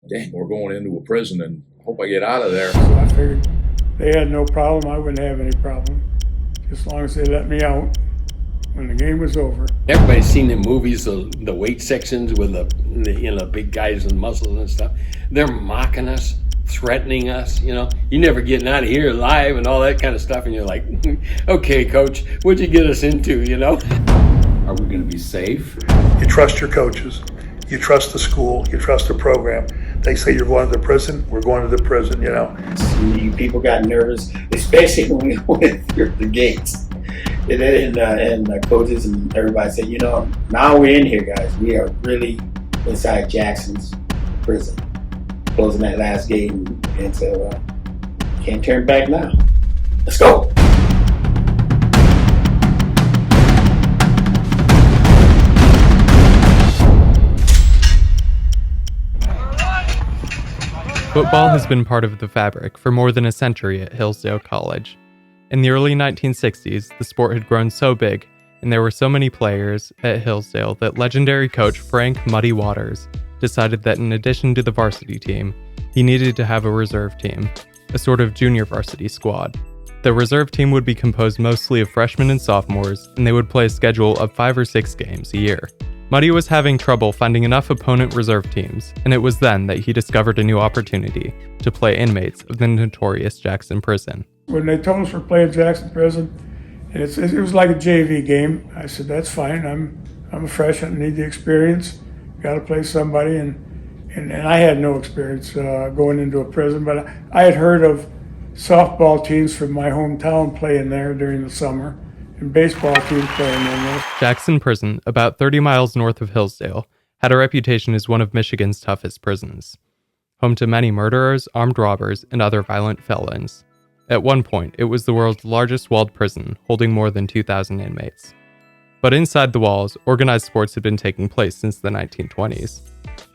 Dang, we're going into a prison and hope I get out of there. So I figured they had no problem, I wouldn't have any problem, as long as they let me out when the game was over. Everybody's seen in movies the weight sections with the big guys and muscles and stuff. They're mocking us, threatening us. You're never getting out of here alive and all that kind of stuff. And you're like, okay, coach, what'd you get us into? Are we going to be safe? You trust your coaches, you trust the school, you trust the program. They say you're going to the prison, we're going to the prison. People got nervous, especially when we went through the gates. And the coaches and everybody said, now we're in here, guys. We are really inside Jackson's prison. Closing that last gate, and so can't turn back now. Let's go. Football has been part of the fabric for more than a century at Hillsdale College. In the early 1960s, the sport had grown so big, and there were so many players at Hillsdale that legendary coach Frank Muddy Waters decided that in addition to the varsity team, he needed to have a reserve team, a sort of junior varsity squad. The reserve team would be composed mostly of freshmen and sophomores, and they would play a schedule of 5 or 6 games a year. Muddy was having trouble finding enough opponent reserve teams, and it was then that he discovered a new opportunity to play inmates of the notorious Jackson prison. When they told us we're playing Jackson Prison, and it was like a JV game, I said, that's fine, I'm a freshman, I need the experience, got to play somebody, and I had no experience going into a prison, but I had heard of softball teams from my hometown playing there during the summer, and baseball teams playing in there. Jackson Prison, about 30 miles north of Hillsdale, had a reputation as one of Michigan's toughest prisons, home to many murderers, armed robbers, and other violent felons. At one point, it was the world's largest walled prison, holding more than 2,000 inmates. But inside the walls, organized sports had been taking place since the 1920s.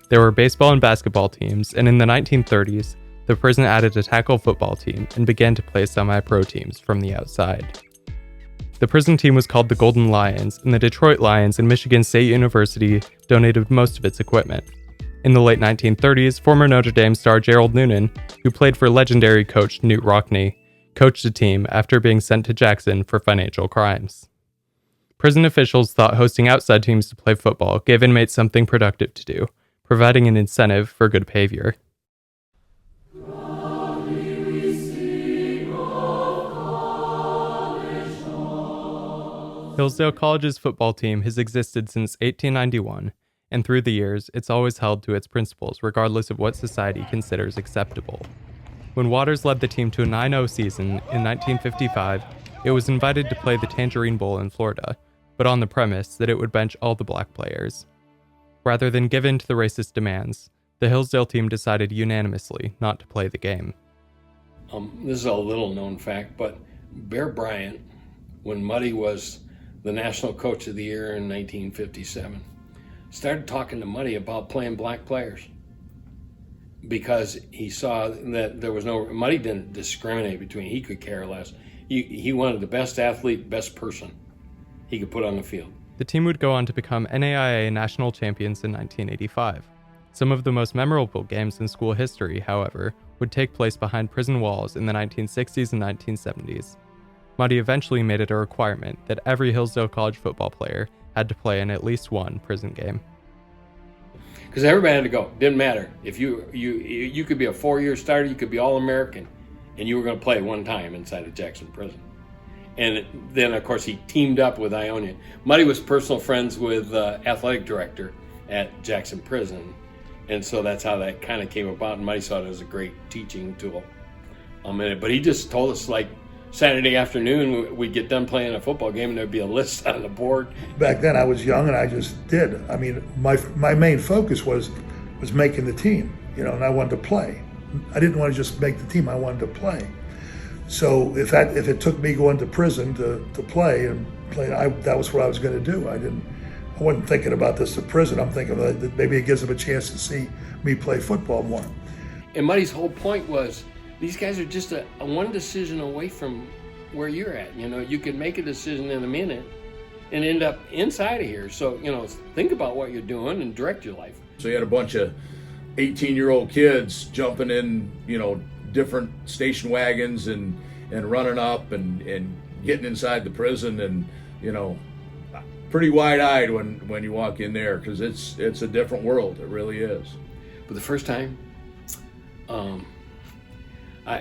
There were baseball and basketball teams, and in the 1930s, the prison added a tackle football team and began to play semi-pro teams from the outside. The prison team was called the Golden Lions, and the Detroit Lions and Michigan State University donated most of its equipment. In the late 1930s, former Notre Dame star Gerald Noonan, who played for legendary coach Knute Rockne, coached the team after being sent to Jackson for financial crimes. Prison officials thought hosting outside teams to play football gave inmates something productive to do, providing an incentive for good behavior. Hillsdale College's football team has existed since 1891, and through the years, it's always held to its principles regardless of what society considers acceptable. When Waters led the team to a 9-0 season in 1955, it was invited to play the Tangerine Bowl in Florida, but on the premise that it would bench all the black players. Rather than give in to the racist demands, the Hillsdale team decided unanimously not to play the game. This is a little-known fact, but Bear Bryant, when Muddy was the National Coach of the Year in 1957, started talking to Muddy about playing black players because he saw that there was no, Muddy didn't discriminate between, he could care less. He wanted the best athlete, best person he could put on the field. The team would go on to become NAIA national champions in 1985. Some of the most memorable games in school history, however, would take place behind prison walls in the 1960s and 1970s. Muddy eventually made it a requirement that every Hillsdale College football player had to play in at least one prison game. Because everybody had to go. Didn't matter. If you could be a 4-year starter, you could be All-American, and you were going to play one time inside of Jackson Prison. And then, of course, he teamed up with Ionian. Muddy was personal friends with the athletic director at Jackson Prison, and so that's how that kind of came about. And Muddy saw it as a great teaching tool. But he just told us, like, Saturday afternoon, we'd get done playing a football game, and there'd be a list on the board. Back then, I was young, and I just did. I mean, my main focus was making the team, and I wanted to play. I didn't want to just make the team; I wanted to play. So if it took me going to prison to play, that was what I was going to do. I wasn't thinking about this at prison. I'm thinking that maybe it gives them a chance to see me play football more. And Muddy's whole point was, these guys are just a one decision away from where you're at. You could make a decision in a minute and end up inside of here. So, think about what you're doing and direct your life. So you had a bunch of 18-year-old kids jumping in, different station wagons and running up and getting inside the prison, and pretty wide-eyed when you walk in there, because it's a different world. It really is. But the first time,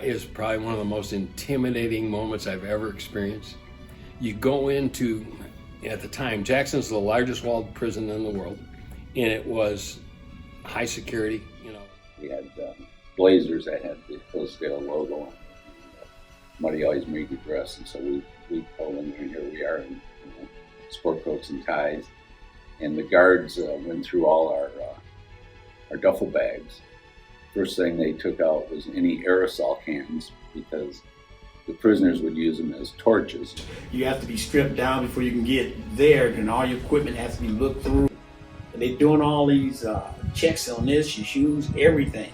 is probably one of the most intimidating moments I've ever experienced. You go into, at the time, Jackson's the largest walled prison in the world, and it was high security. We had blazers that had the Hillsdale logo on. Muddy always made you dress, and so we pulled in, and here we are in sport coats and ties. And the guards went through all our duffel bags. First thing they took out was any aerosol cans, because the prisoners would use them as torches. You have to be stripped down before you can get there, and all your equipment has to be looked through. And they're doing all these checks on this, your shoes, everything.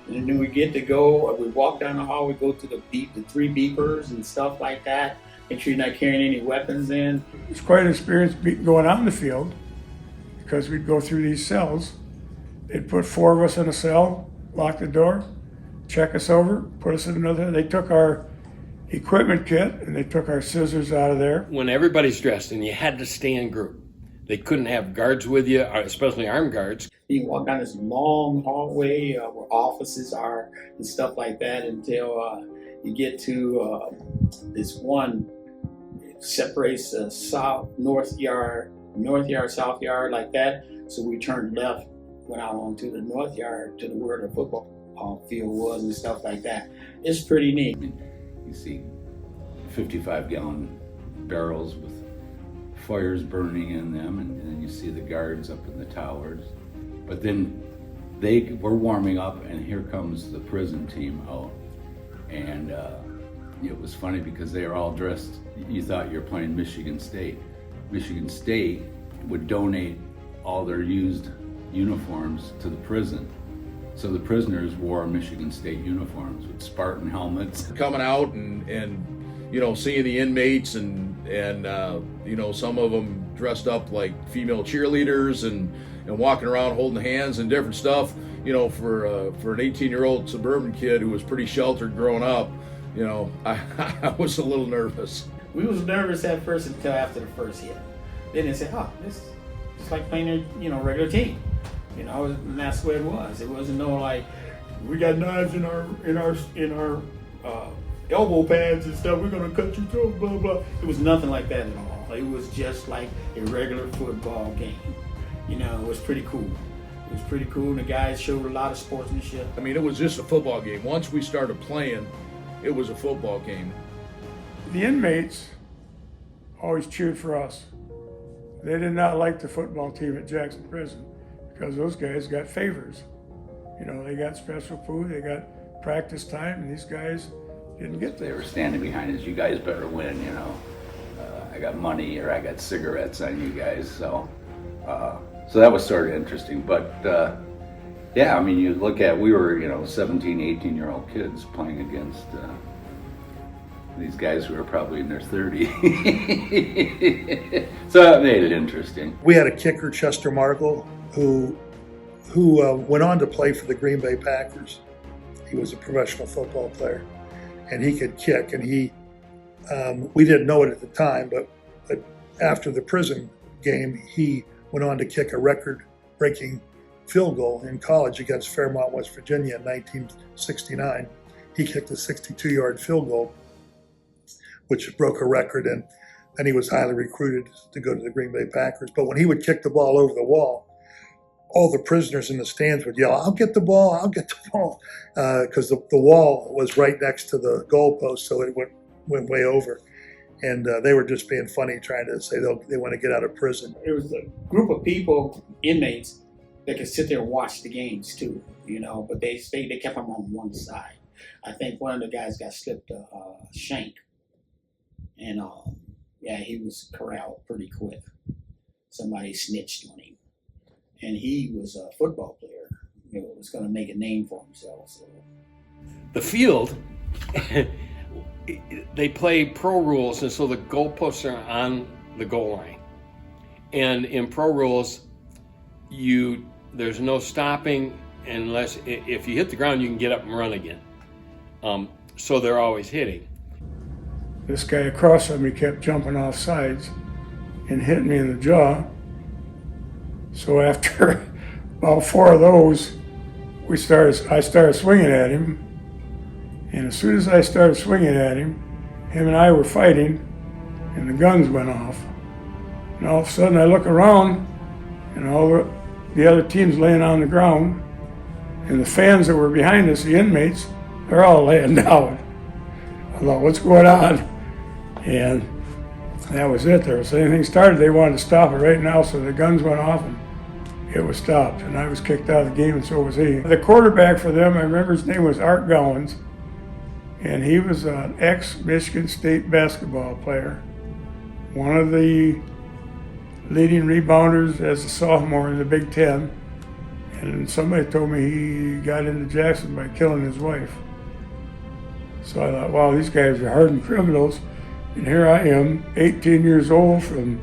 And then we get to go, we walk down the hall, we go to the 3 beepers and stuff like that. Make sure you're not carrying any weapons in. It's quite an experience going out in the field, because we'd go through these cells. They'd put 4 of us in a cell, lock the door, check us over, put us in another. They took our equipment kit and they took our scissors out of there. When everybody's dressed and you had to stay in group, they couldn't have guards with you, especially armed guards. You walk down this long hallway where offices are and stuff like that until you get to this one. It separates north yard, south yard, like that. So we turned left, went out onto the north yard to where the football field was and stuff like that. It's pretty neat. You see 55-gallon barrels with fires burning in them, and then you see the guards up in the towers. But then they were warming up, and here comes the prison team out. And it was funny because they were all dressed, you thought you were playing Michigan State. Michigan State would donate all their used uniforms to the prison. So the prisoners wore Michigan State uniforms with Spartan helmets. Coming out and seeing the inmates and some of them dressed up like female cheerleaders and walking around holding hands and different stuff. For an 18-year-old suburban kid who was pretty sheltered growing up, I was a little nervous. We was nervous at first until after the first hit. Then they said, this is just like playing a regular team. And that's the way it was. It wasn't no like, we got knives in our elbow pads and stuff, we're gonna cut your throat, blah, blah. It was nothing like that at all. It was just like a regular football game. It was pretty cool. It was pretty cool, and the guys showed a lot of sportsmanship. I mean, it was just a football game. Once we started playing, it was a football game. The inmates always cheered for us. They did not like the football team at Jackson Prison because those guys got favors. They got special food, they got practice time, and these guys didn't get that. They were standing behind us, you guys better win, I got money or I got cigarettes on you guys, so that was sort of interesting. But you look at, we were 17, 18-year-old kids playing against these guys who were probably in their 30s. So that made it interesting. We had a kicker, Chester Markle, who went on to play for the Green Bay Packers. He was a professional football player, and he could kick. And we didn't know it at the time, but after the prison game, he went on to kick a record-breaking field goal in college against Fairmont, West Virginia in 1969. He kicked a 62-yard field goal, which broke a record, and then he was highly recruited to go to the Green Bay Packers. But when he would kick the ball over the wall, all the prisoners in the stands would yell, "I'll get the ball, I'll get the ball," because the wall was right next to the goalpost, so it went way over. And they were just being funny, trying to say they want to get out of prison. There was a group of people, inmates, that could sit there and watch the games too, but they kept them on one side. I think one of the guys got slipped a shank, and he was corralled pretty quick. Somebody snitched on him, and he was a football player. Was going to make a name for himself. So. The field, they play pro rules, and so the goalposts are on the goal line. And in pro rules, there's no stopping unless if you hit the ground, you can get up and run again. So they're always hitting. This guy across from me kept jumping off sides and hitting me in the jaw. So after about 4 of those, I started swinging at him. And as soon as I started swinging at him and I were fighting, and the guns went off. And all of a sudden I look around, and all the other teams laying on the ground, and the fans that were behind us, the inmates, they're all laying down. I thought, what's going on? And that was it. There was anything started, they wanted to stop it right now, so the guns went off and it was stopped. And I was kicked out of the game, and so was he. The quarterback for them, I remember his name was Art Gowans, and he was an ex-Michigan State basketball player. One of the leading rebounders as a sophomore in the Big Ten. And somebody told me he got into Jackson by killing his wife. So I thought, wow, these guys are hardened criminals. And here I am, 18 years old from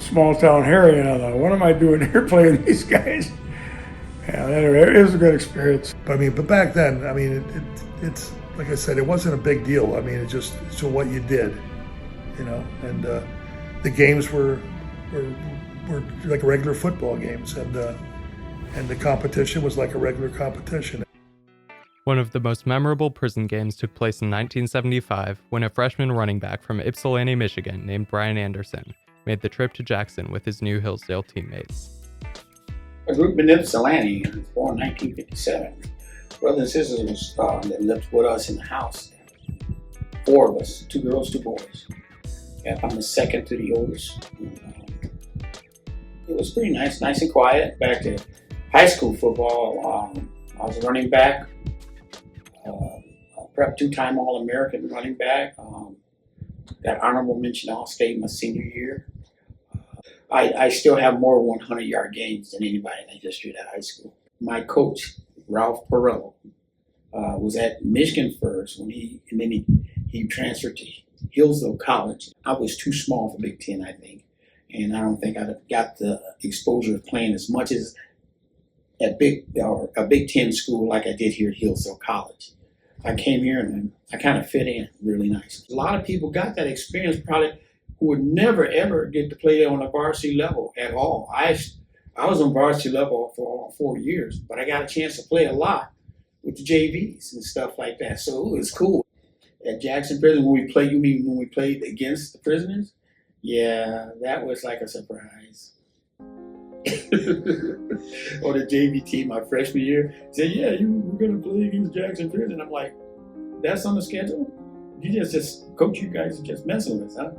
small town Harry, and I thought, what am I doing here playing these guys? Yeah, anyway, it was a good experience. But back then, I mean, it's like I said, it wasn't a big deal. I mean, it's what you did, you know. And the games were like regular football games, and the competition was like a regular competition. One of the most memorable prison games took place in 1975 when a freshman running back from Ypsilanti, Michigan named Brian Anderson made the trip to Jackson with his new Hillsdale teammates. I grew up in Ypsilanti. I was born in 1957. Brothers and sisters that lived with us in the house. 4 of us, 2 girls, 2 boys. Yeah, I'm the second to the oldest. It was pretty nice and quiet. Back to high school football, I was a running back. Prep 2-time All-American running back. Got honorable mention All-State my senior year. I still have more 100-yard games than anybody in the history of that high school. My coach, Ralph Perello, was at Michigan first and then he transferred to Hillsdale College. I was too small for Big Ten, I think, and I don't think I'd got the exposure of playing as much as at a Big Ten school like I did here at Hillsdale College. I came here and I kind of fit in really nice. A lot of people got that experience probably who would never ever get to play on a varsity level at all. I was on varsity level for 4 years, but I got a chance to play a lot with the JVs and stuff like that. So it was cool. At Jackson Prison, when we played against the prisoners? Yeah, that was like a surprise. On the JV team my freshman year, said, yeah, we're going to play against Jackson Prison. I'm like, that's on the schedule? You just coach you guys just messing with us, huh?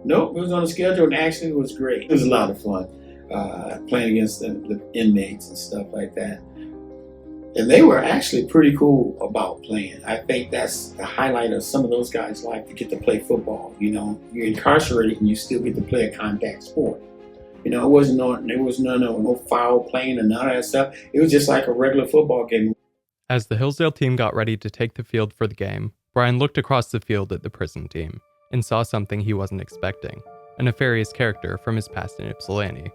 Nope, it was on the schedule, and actually it was great. It was a lot of fun playing against the inmates and stuff like that. And they were actually pretty cool about playing. I think that's the highlight of some of those guys' life, to get to play football. You know, you're incarcerated and you still get to play a contact sport. You know, there was no foul playing and none of that stuff. It was just like a regular football game. As the Hillsdale team got ready to take the field for the game, Brian looked across the field at the prison team and saw something he wasn't expecting, a nefarious character from his past in Ypsilanti.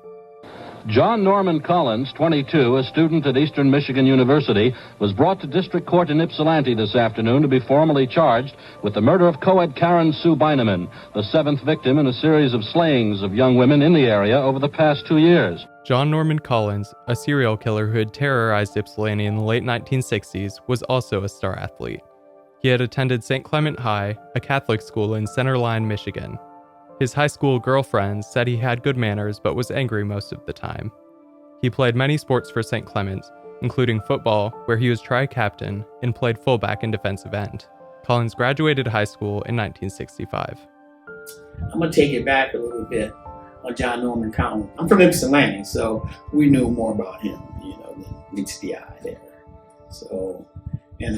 John Norman Collins, 22, a student at Eastern Michigan University, was brought to district court in Ypsilanti this afternoon to be formally charged with the murder of co-ed Karen Sue Beineman, the 7th victim in a series of slayings of young women in the area over the past 2 years. John Norman Collins, a serial killer who had terrorized Ypsilanti in the late 1960s, was also a star athlete. He had attended St. Clement High, a Catholic school in Center Line, Michigan. His high school girlfriend said he had good manners but was angry most of the time. He played many sports for St. Clement, including football, where he was tri-captain, and played fullback and defensive end. Collins graduated high school in 1965. I'm going to take it back a little bit on John Norman Collins. I'm from Ypsilanti, so we knew more about him, than meets the eye there. So, and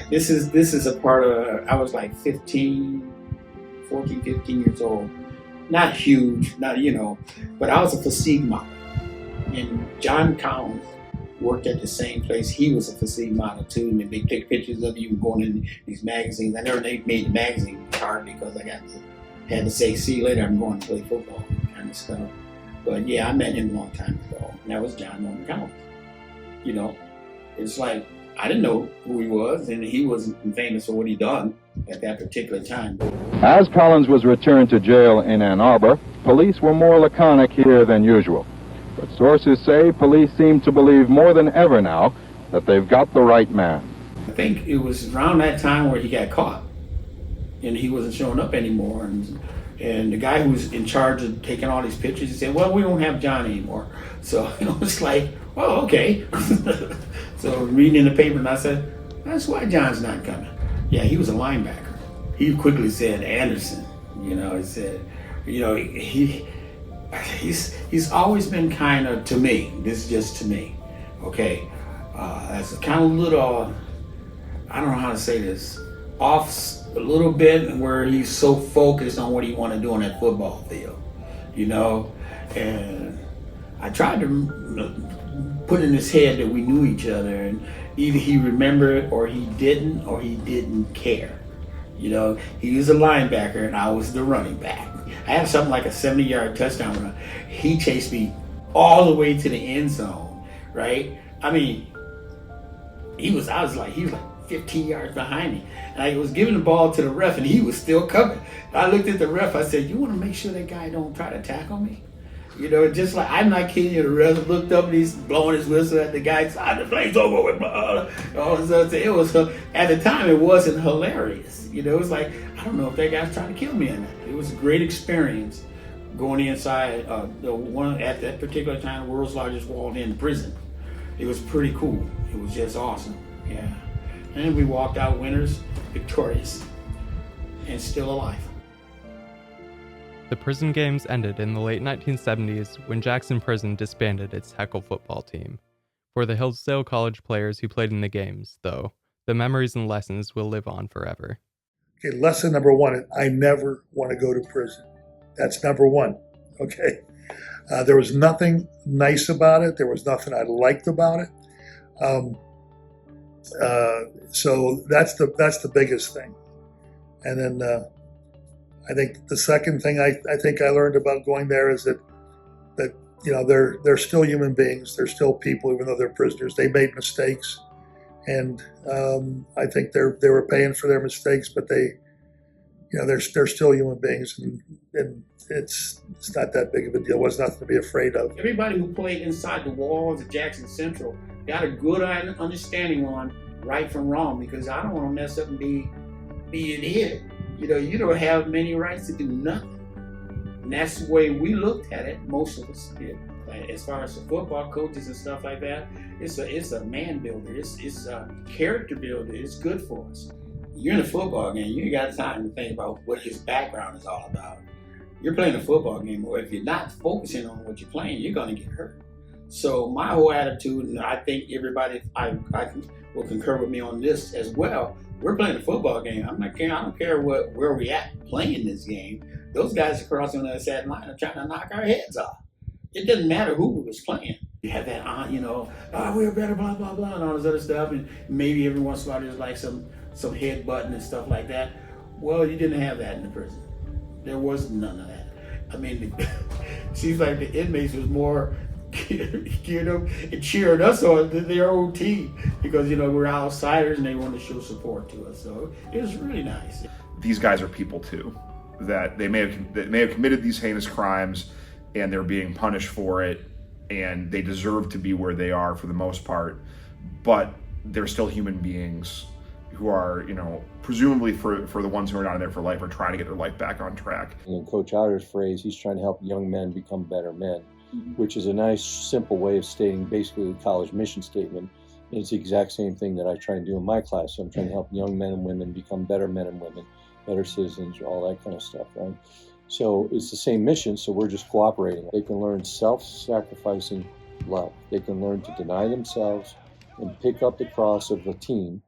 this is a part of, I was like 14, 15 years old. Not huge, but I was a physique model. And John Collins worked at the same place. He was a physique model too, and they take pictures of you going in these magazines. I never made the magazine card because I had to say, see you later, I'm going to play football, kind of stuff. But yeah, I met him a long time ago. and that was John Norman Collins. You know, it's like, I didn't know who he was, and he wasn't famous for what he done at that particular time. As Collins was returned to jail in Ann Arbor, police were more laconic here than usual. But sources say police seem to believe more than ever now that they've got the right man. I think it was around that time where he got caught, and he wasn't showing up anymore. And the guy who was in charge of taking all these pictures, he said, well, we don't have John anymore. So it was like, oh, okay. So reading in the paper, and I said, that's why John's not coming. Yeah, he was a linebacker. He quickly said Anderson. You know, he said, you know, he's always been kind of, to me, this is just to me, okay, as a kind of little, I don't know how to say this, off a little bit, where he's so focused on what he want to do on that football field, you know. And I tried to put in his head that we knew each other, and either he remembered or he didn't care. You know, he was a linebacker and I was the running back. I had something like a 70-yard touchdown run. He chased me all the way to the end zone, right? I mean, he was like 15 yards behind me. And I was giving the ball to the ref and he was still coming. I looked at the ref, I said, you want to make sure that guy don't try to tackle me? You know, just like, I'm not kidding you, the ref looked up and he's blowing his whistle at the guy, the play's over with, all this other stuff. It was, at the time, it wasn't hilarious. You know, it was like, I don't know if that guy's trying to kill me or not. It was a great experience going inside the one, at that particular time, the world's largest walled-in prison. It was pretty cool. It was just awesome, yeah. And we walked out winners, victorious, and still alive. The prison games ended in the late 1970s when Jackson Prison disbanded its tackle football team. For the Hillsdale College players who played in the games, though, the memories and lessons will live on forever. Okay, lesson number one, I never want to go to prison. That's number one, okay? There was nothing nice about it. There was nothing I liked about it. So that's the biggest thing. And then I think the second thing I think I learned about going there is that you know, they're still human beings. They're still people, even though they're prisoners. They made mistakes, and I think they were paying for their mistakes. But they're still human beings, and it's not that big of a deal. It was nothing to be afraid of. Everybody who played inside the walls of Jackson Central got a good understanding on right from wrong, because I don't want to mess up and be an idiot. You know, you don't have many rights to do nothing. And that's the way we looked at it, most of us did. As far as the football coaches and stuff like that, it's a man builder, it's a character builder, it's good for us. You're in a football game, you ain't got time to think about what his background is all about. You're playing a football game, or if you're not focusing on what you're playing, you're gonna get hurt. So my whole attitude, and I think everybody will concur with me on this as well, we're playing a football game. I don't care where we at playing this game. Those guys across on the other side of the line are trying to knock our heads off. It doesn't matter who we was playing. You have that, you know, we're better, blah, blah, blah, and all this other stuff. And maybe every once in a while there's like some headbutting and stuff like that. Well, you didn't have that in the prison. There was none of that. I mean, it seems like the inmates was more geared up and cheering us on than their own team, because, you know, we're outsiders and they want to show support to us. So it was really nice. These guys are people too, that they may have committed these heinous crimes, and they're being punished for it, and they deserve to be where they are for the most part, but they're still human beings who are, you know, presumably for the ones who are not in there for life, are trying to get their life back on track. In Coach Otter's phrase, he's trying to help young men become better men, which is a nice, simple way of stating basically the college mission statement. And it's the exact same thing that I try and do in my class. So I'm trying to help young men and women become better men and women, better citizens, all that kind of stuff, right? So it's the same mission, so we're just cooperating. They can learn self-sacrificing love. They can learn to deny themselves and pick up the cross of the team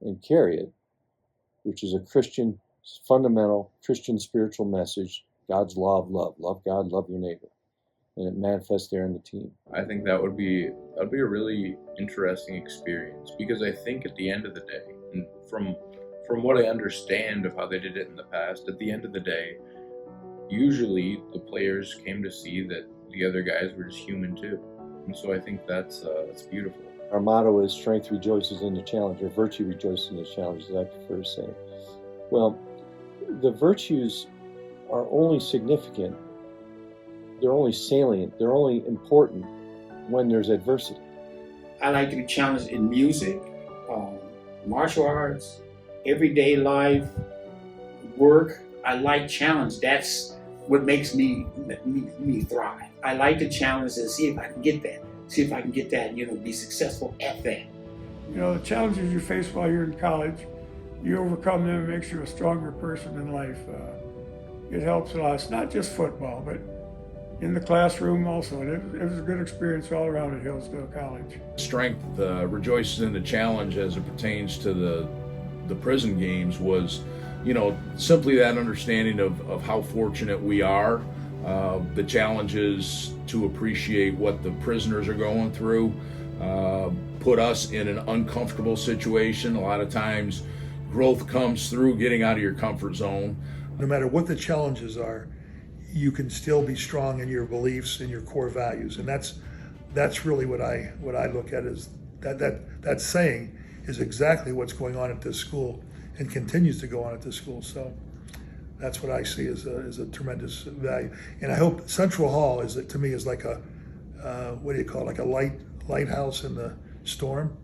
and carry it, which is a Christian, fundamental Christian spiritual message. God's law of love. Love God, love your neighbor. And it manifests there in the team. I think that would be a really interesting experience, because I think at the end of the day, and from what I understand of how they did it in the past, at the end of the day, usually the players came to see that the other guys were just human too. And so I think that's beautiful. Our motto is strength rejoices in the challenge, or virtue rejoices in the challenge, as I prefer to say. Well, the virtues are only significant, they're only salient, they're only important when there's adversity. I like to be challenged in music, martial arts, everyday life, work. I like challenge. That's what makes me thrive. I like to challenge and see if I can get that. See if I can get that, be successful at that. The challenges you face while you're in college, you overcome them, it makes you a stronger person in life. It helps a lot. It's not just football, but in the classroom also. It was a good experience all around at Hillsdale College. Strength rejoices in the challenge as it pertains to the prison games was, simply that understanding of how fortunate we are, the challenges to appreciate what the prisoners are going through, put us in an uncomfortable situation. A lot of times growth comes through getting out of your comfort zone. No matter what the challenges are, you can still be strong in your beliefs and your core values. And that's really what I look at is that saying is exactly what's going on at this school and continues to go on at this school. So that's what I see as a tremendous value. And I hope Central Hall to me is like a what do you call it? Like a lighthouse in the storm.